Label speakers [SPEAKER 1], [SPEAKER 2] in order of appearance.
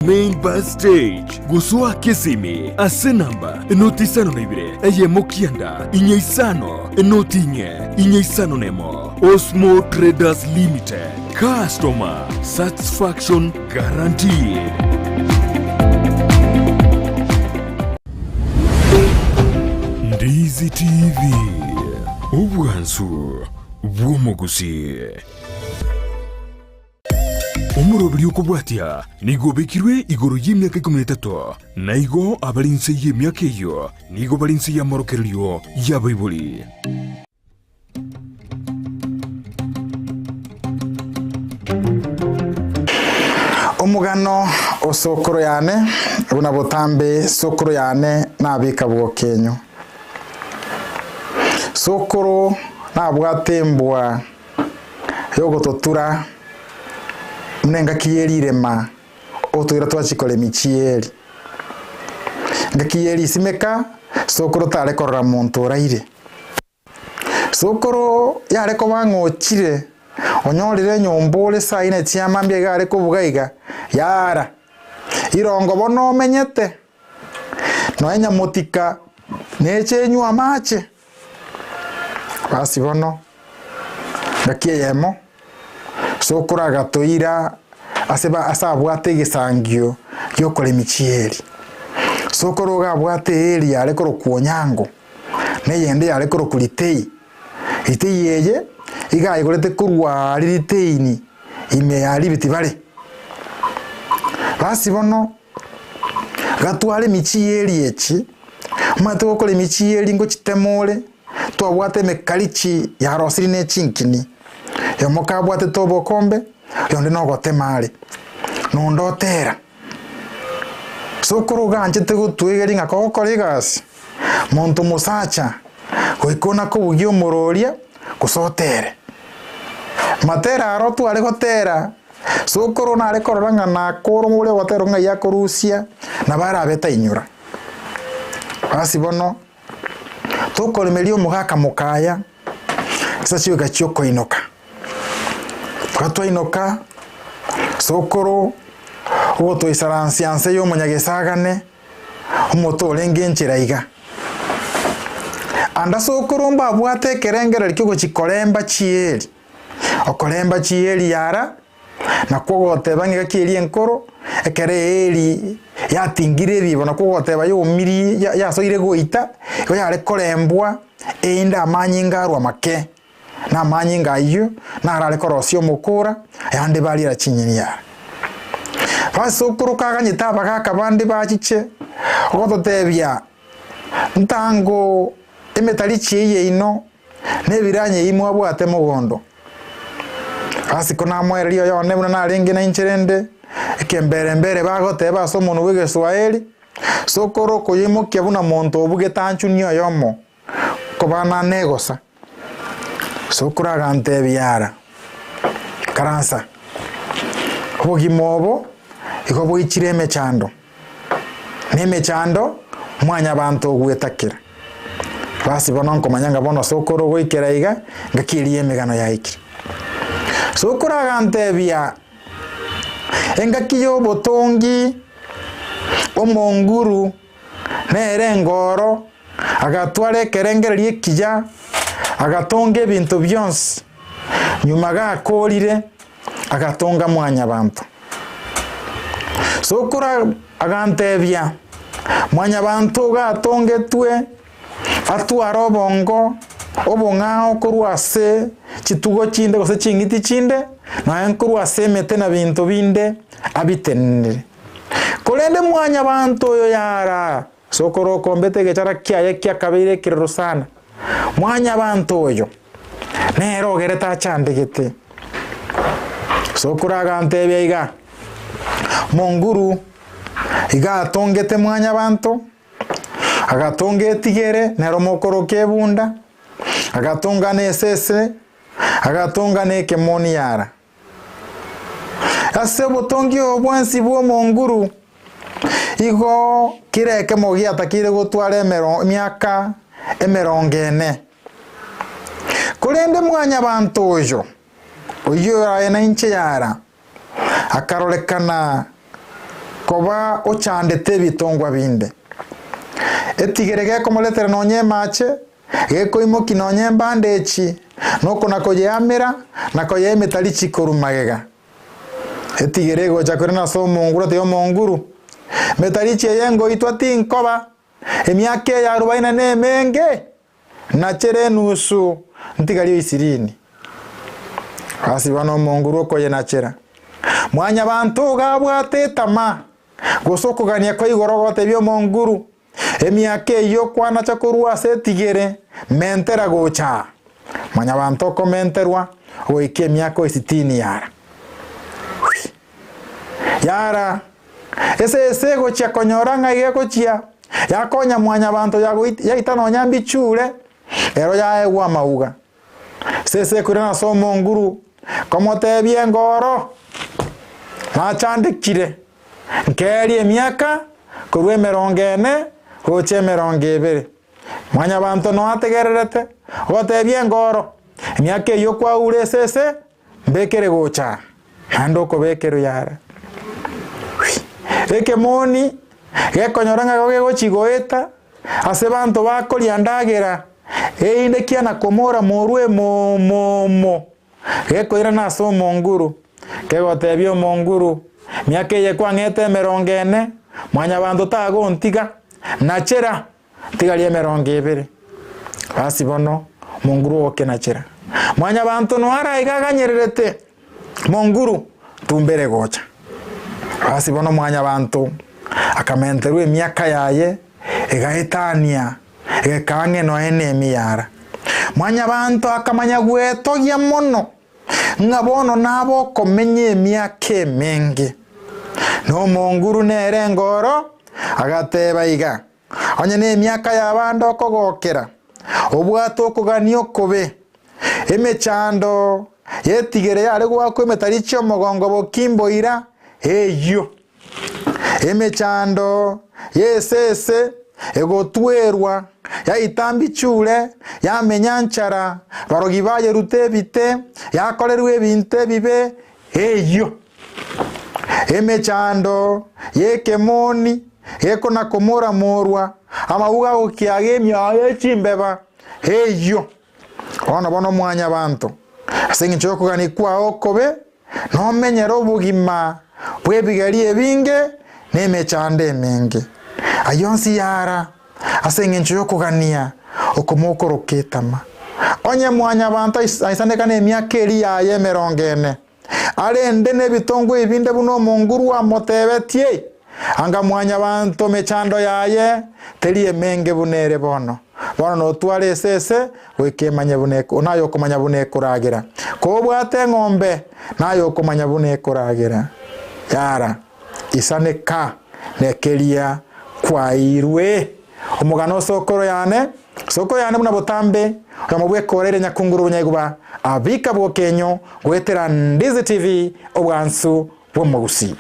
[SPEAKER 1] main bus stage gusua kesimi ase namba enotisano naibire eye mokianda inye isano enotinye inye isano nemo Osmo Traders Limited. Customer satisfaction guaranteed. Ndizi TV obwansu bwomogusi omurobiri okubwatya nigobekirwe igoro y'emyaka 13 naigo abalinse y'emyaka eyo nigo balinse y'amorokereryo y'abaibuli.
[SPEAKER 2] Omugano osokoro yane buna botambe sokoro yane nabika bwokenyo sokoro nabwatembwa yogototura nenga kiyelirema otuira twachikole michieli ngakiyeli simeka sokoro tale korra muntu raire sokoro yare ko bangochire onyorire nyombole saine chiamambye gare ko bugaiga yara irongo bono menyete no enya motika nechenywa amache basi bono ngakiyemo sokora gatoira aseba asabwate gisangio yokole michieli sokoro gabwate eri yare ko kuonyango neyende yare ko kulitei itei yeye igaye gorete kurwa liriteini ime yali bitibale basi bono gatwale michieli echi mato okole michieli ngo chitemole twabwate mekalichi ya rosiri ne chinkini yomoka bwate tobo kombe yonde no gotemale no ndotera sokoro ganje te gutwegeri ngakokore gasi muntu musacha goikona ko bugyo mororia kusotere matera arotu ale gotera sokoro na ale koranga na koro mule gotero nga ya korusia na bara beta inyura basi bono tokole melio mugaka mukaya sachiyo gachioko inoka katwa inoka sokoro oto isaransianse yo munyagesagane omoto lengenchira iga anda sokoro mba bwate kerengera likiko chikolemba chieli okolemba chieli yara na kogote bangiga kieli enkoro ekere eli yatingire bibo na kogote bayo miri yasoire goita ko yare kolembwa enda amanyinga arwa make na amanyinga iyo na arale korosio mukura yande bali ra chinyini yara fasokoro kaganyita bagaka bandi bachiche ogototebya ntango emetali chiye ino nebiranye imwe bwate mugondo asiko namwererio yone buna naringi na incherende ekembere mbere bagote baso muntu w'Igiswahili sokoro koyimuke buna muntu obuge tanchunyo yomo kobana negosa sokora gante byara karansa obugimobo ikobo ichireme chando neme chando mwanya bantu gwetakira basi bono nkomanyanga bono sokoro goikera iga ngakirie emegano yaiki sokora gante bya engakiyo botongi omonguru nere ngoro agatware kerengererie kija agatonge bintu byonse nyuma gakorire agatonga mwanya bantu sokora agantebya mwanya bantu gatongetwe atwara obongo obongao kurwase chitugo chinde gose chingiti chinde na enkurwase mete na bintu binde abitenere kolende mwanya bantu yo yara sokoro kombete gechara kyaye kyakabire kirero sana mwanya bantu yo nero gereta chandegete sokora gantebya iga monguru iga atongete mwanya bantu agatonge tigere nero mokoro kebunda agatonga nesese agatonga nekemoni yara ase botongi obwansi bwo monguru igo kireke mogia takire gotware myaka emerongene kulende mwanya bantu oyo ayena inche yara akarolekana koba ochandete ebitongwa binde etigere gekomoletera nonye mache gekoimoki nonye mbandechi noko nakoyeamera nakoyemetari chikoru magega etigere gocha kore naso omonguru ati omonguru metari cheyengo itwa tinkoba emiaka ya 40 na emenge nachere nusu ntigario 20 basi bano omonguru okoye nachera mwanya bantu gabwate tama gusokugania kwa igorogote byo monguru emiaka yo kwana chakorwa setigere mentera gocha mwanya bantu komenterwa oike emiaka 60 yara ese gocha konyoranga igekochia yakonya mwanya bantu yaitano nyambi chule ero yaegwa mauga sese kurena so monguru komote bien ngoro machandikire nkeri emiaka kurwe 40 goche 20 mwanya bantu no ategererete gotebie ngoro emiaka yo kwa ure sese mbekere gocha hando ko bekero yara eke moni gekonyoranga goge gochigoeta ase bantu bakoria ndagera einde kiana komora morwe mo gekoira na so monguru kegotebio monguru miaka ye kwangete 40 mwanya bantu tago ntiga nachera tigalie 20 basi bono monguru oke nachera mwanya bantu no ara igaganyererete monguru tumbere gocha basi bono mwanya bantu akamenterwe miaka yaye egaetania egekange no ene yara mwanya bantu akamanya gwetogia mono ngabono nabo komenye miaka mengi no monguru nere ngoro agateba iga onye ne miaka yabando kogokera obwato kuganio kobe emechando yetigere yare gwako emetaricho mogongo bokimboira eyo emechando yesese egotwerwa yaitambi chule yamenyanchara barogi baye rutebite yakolerwe ebinte bibe eyo emechando yekemoni yekona komora morwa amauga ukiagemya yechimbeba eyo ona bono mwanya bantu asingicho kugani kwa okobe no menyero bugima bwebigarie binge nemechande mingi ayonsi yara asingicho yokugania okomokoroketama onye mwanya bantu aisandekane emiaka eri yaye 40 arende nebitongo ebinde buno monguru amotebetie anga mwanya bantu mechando yaye terie menge bunere bono no twale sese wekemanya buneko nayo komanya buneko ragira kobwate ngombe nayo komanya buneko ragira yara isaneka nekeria kwa irwe omugano sokoro yane buna botambe kamubwe korere nyakunguru bunyaiguba abika bwokenyo gwetera Ndizi TV obwansu bwomugusi.